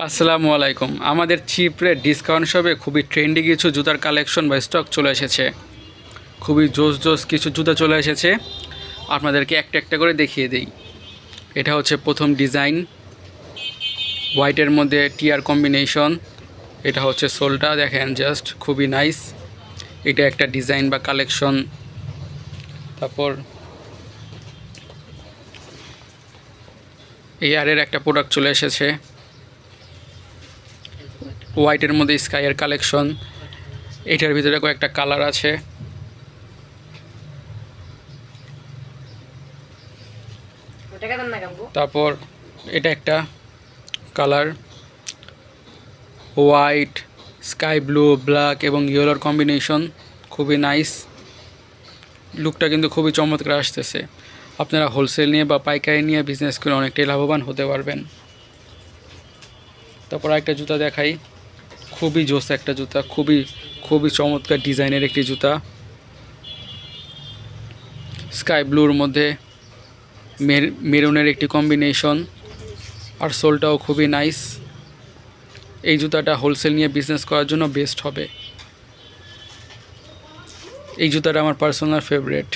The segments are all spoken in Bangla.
আসসালামু আলাইকুম। আমাদের চিপ রেট ডিসকাউন্ট শপে খুবই ট্রেন্ডি কিছু জুতার কালেকশন বা স্টক চলে এসেছে। খুবই জোস কিছু জুতা চলে এসেছে, আপনাদেরকে একটা একটা করে দেখিয়ে দিই। এটা হচ্ছে প্রথম ডিজাইন, হোয়াইটের মধ্যে টিয়ার কম্বিনেশন। এটা হচ্ছে সোলটা, দেখেন জাস্ট খুবই নাইস। এটা একটা ডিজাইন বা কালেকশন। তারপর এয়ারের একটা প্রোডাক্ট চলে এসেছে, হোয়াইটের মধ্যে স্কাইয়ের কালেকশন। এটার ভিতরে কয়েকটা কালার আছে। তারপর এটা একটা colour, white, sky blue, black এবং ইয়েলোর কম্বিনেশন, খুবই নাইস। লুকটা কিন্তু খুবই চমৎকার আসতেছে। আপনারা হোলসেল নিয়ে বা পাইকারি নিয়ে বিজনেস করে অনেকটাই লাভবান হতে পারবেন। তারপর একটা জুতা দেখাই, খুবই জোস একটা জুতা, খুবই চমৎকার ডিজাইনের একটি জুতা। স্কাই ব্লুর মধ্যে মেরুনের একটি কম্বিনেশন, আর সোলটাও খুবই নাইস। এই জুতাটা হোলসেল নিয়ে বিজনেস করার জন্য বেস্ট হবে। এই জুতাটা আমার পার্সোনাল ফেভারিট।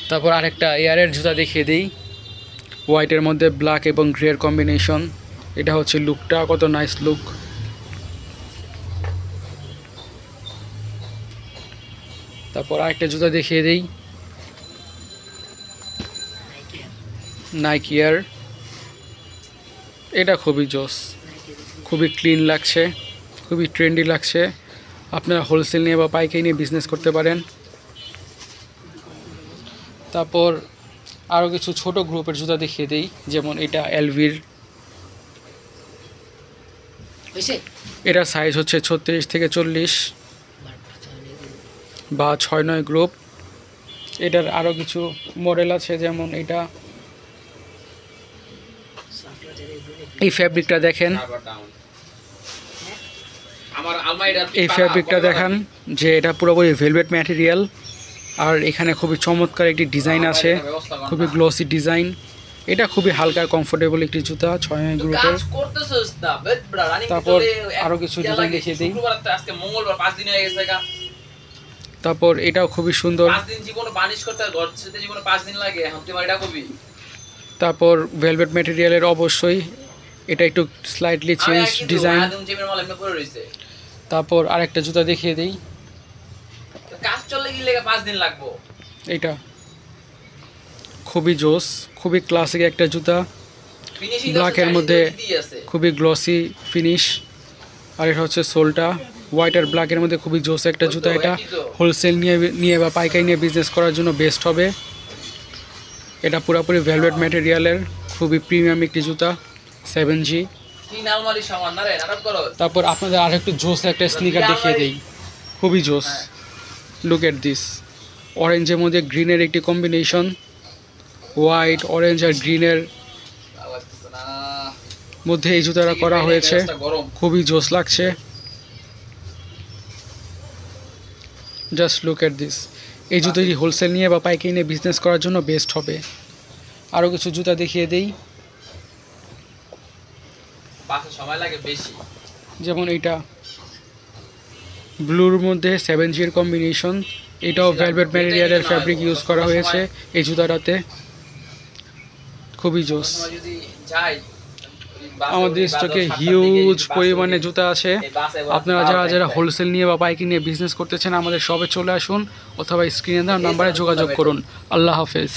তারপর আরেকটা এয়ারের জুতা দেখিয়ে দিই, হোয়াইটের মধ্যে ব্ল্যাক এবং গ্রের কম্বিনেশন। এটা হচ্ছে লুকটা, কত নাইস লুক। তারপর আরেকটা জুতা দেখিয়ে দিই, নাইকি এয়ার। এটা খুবই জোস, খুবই ক্লিন লাগছে, খুবই ট্রেন্ডি লাগছে। আপনারা হোলসেল নিয়ে বা পাইকারি নিয়ে বিজনেস করতে পারেন। তারপর আরও কিছু ছোট গ্রুপের জুতা দেখিয়ে দিই, যেমন এটা এলভির। এটা সাইজ হচ্ছে 36 থেকে 40 বা 6-9 গ্রুপ। এটার আরও কিছু মডেল আছে, যেমন এটা, এই ফ্যাব্রিকটা দেখেন, এই ফ্যাব্রিকটা দেখান যে এটা পুরোপুরি ভেলভেট ম্যাটেরিয়াল। আর এখানে খুবই চমৎকার একটি ডিজাইন আছে, খুবই গ্লসি ডিজাইন। এটা খুবই হালকা কমফোর্টেবল একটি জুতা, 6 গ্রুপের। তারপর আরও কিছু ডিজাইন দেখিয়ে দিই। তারপর এটাও খুবই সুন্দর। তারপর ভেলভেট ম্যাটেরিয়ালের অবশ্যই, এটা একটু স্লাইটলি চেঞ্জ ডিজাইন। তারপর আরেকটা জুতা দেখিয়ে দিই, এটা খুবই জোস, খুবই ক্লাসিক একটা জুতা, ব্ল্যাকের মধ্যে খুবই গ্লসি ফিনিশ। আর এটা হচ্ছে সোলটা, হোয়াইট আর ব্ল্যাকের মধ্যে খুবই জোস একটা জুতা। এটা হোলসেল নিয়ে বা পাইকারি নিয়ে বিজনেস করার জন্য বেস্ট হবে। এটা পুরোপুরি ভেলভেট ম্যাটেরিয়ালের, খুবই প্রিমিয়াম একটি জুতা, 7G। তারপর আপনাদের আর একটু জোস একটা স্নিকার দেখিয়ে দিই, খুবই জোস। লুক এট দিস, অরেঞ্জের মধ্যে গ্রিনের একটি কম্বিনেশন, হোয়াইট, অরেঞ্জ আর গ্রিনের মধ্যে এই জুতাটা করা হয়েছে, খুবই জোস লাগছে। Just look at this. এই জুতোটি হোলসেল নিয়ে বা পাইকারি নিয়ে বিজনেস করার জন্য বেস্ট হবে। আরও কিছু জুতা দেখিয়ে দিই, যেমন এইটা ব্লুর মধ্যে 7G এর কম্বিনেশন। এটাও ভেলভেট ম্যাটেরিয়ালের ফ্যাব্রিক ইউজ করা হয়েছে এই জুতাটাতে, খুবই জোস। আমাদের স্টকে হিউজ পরিমাণে জুতা আছে। আপনারা যারা হোলসেল নিয়ে বা পাইকারি নিয়ে বিজনেস করতেছেন, আমাদের শপে চলে আসুন অথবা স্ক্রিনে দেওয়া নাম্বারে যোগাযোগ করুন। আল্লাহ হাফেজ।